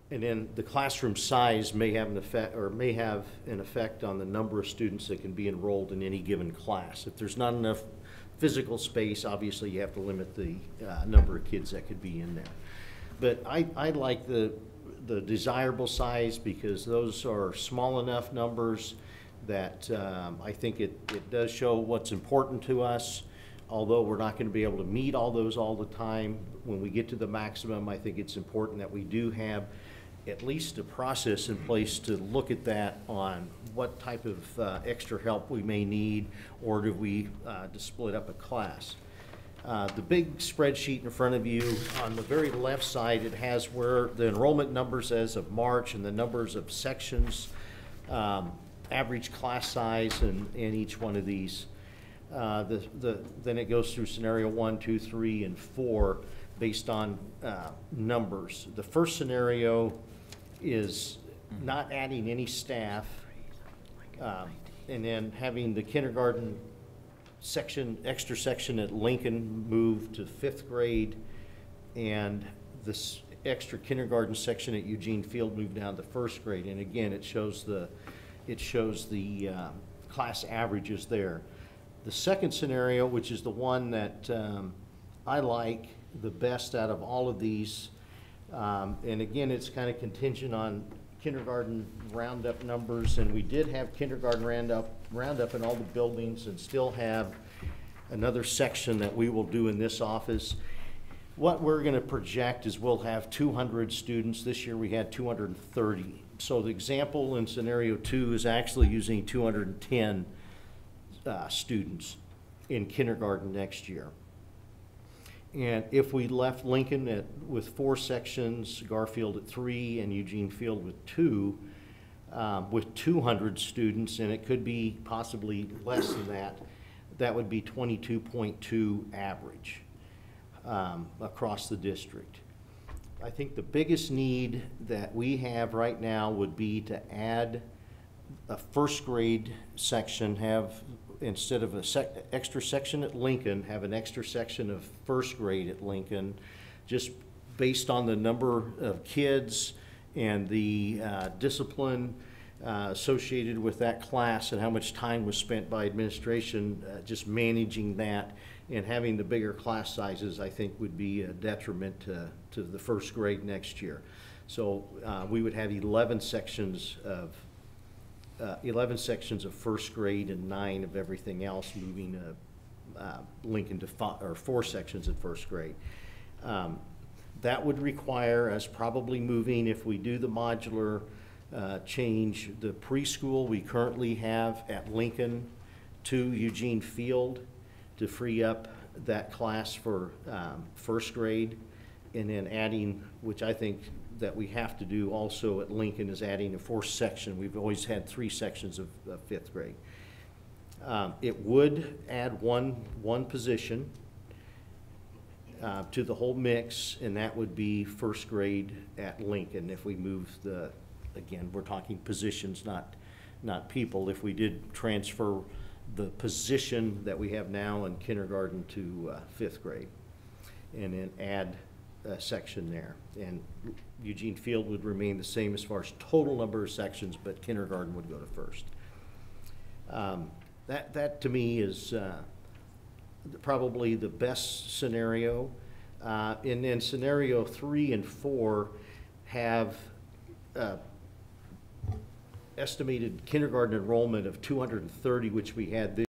And then the classroom size may have an effect on the number of students that can be enrolled in any given class. If there's not enough physical space, obviously you have to limit the number of kids that could be in there. But I like the desirable size because those are small enough numbers that I think it does show what's important to us. Although we're not going to be able to meet all those all the time, when we get to the maximum, I think it's important that we do have at least a process in place to look at that on what type of extra help we may need, or do we to split up a class. The big spreadsheet in front of you, on the very left side, it has where the enrollment numbers as of March and the numbers of sections, average class size in each one of these. Then it goes through scenario 1, 2, 3, and 4 based on numbers. The first scenario is not adding any staff, and then having the kindergarten section, extra section at Lincoln move to 5th grade, and this extra kindergarten section at Eugene Field moved down to first grade. And again, it shows the class averages there. The second scenario, which is the one that I like the best out of all of these, and again, it's kind of contingent on kindergarten roundup numbers, and we did have kindergarten roundup in all the buildings and still have another section that we will do in this office. What we're going to project is we'll have 200 students. This year we had 230. So the example in scenario 2 is actually using 210 students in kindergarten next year. And if we left Lincoln with 4 sections, Garfield at 3, and Eugene Field with 2, with 200 students, and it could be possibly less than that, that would be 22.2 average across the district. I think the biggest need that we have right now would be to add a first grade section, have, instead of an extra section at Lincoln, have an extra section of first grade at Lincoln, just based on the number of kids and the discipline associated with that class and how much time was spent by administration just managing that, and having the bigger class sizes, I think, would be a detriment to the first grade next year. So we would have 11 sections of first grade and 9 of everything else, moving Lincoln to 4 sections at first grade. That would require us probably moving, if we do the modular change, the preschool we currently have at Lincoln to Eugene Field to free up that class for first grade, and then adding, which I think that we have to do also at Lincoln, is adding a 4th section. We've always had 3 sections of 5th grade. It would add one position to the whole mix, and that would be first grade at Lincoln. If we move again, we're talking positions, not people. If we did transfer the position that we have now in kindergarten to 5th grade, and then add a section there. And Eugene Field would remain the same as far as total number of sections, but kindergarten would go to first. That to me is probably the best scenario. And then scenario 3 and 4 have estimated kindergarten enrollment of 230, which we had this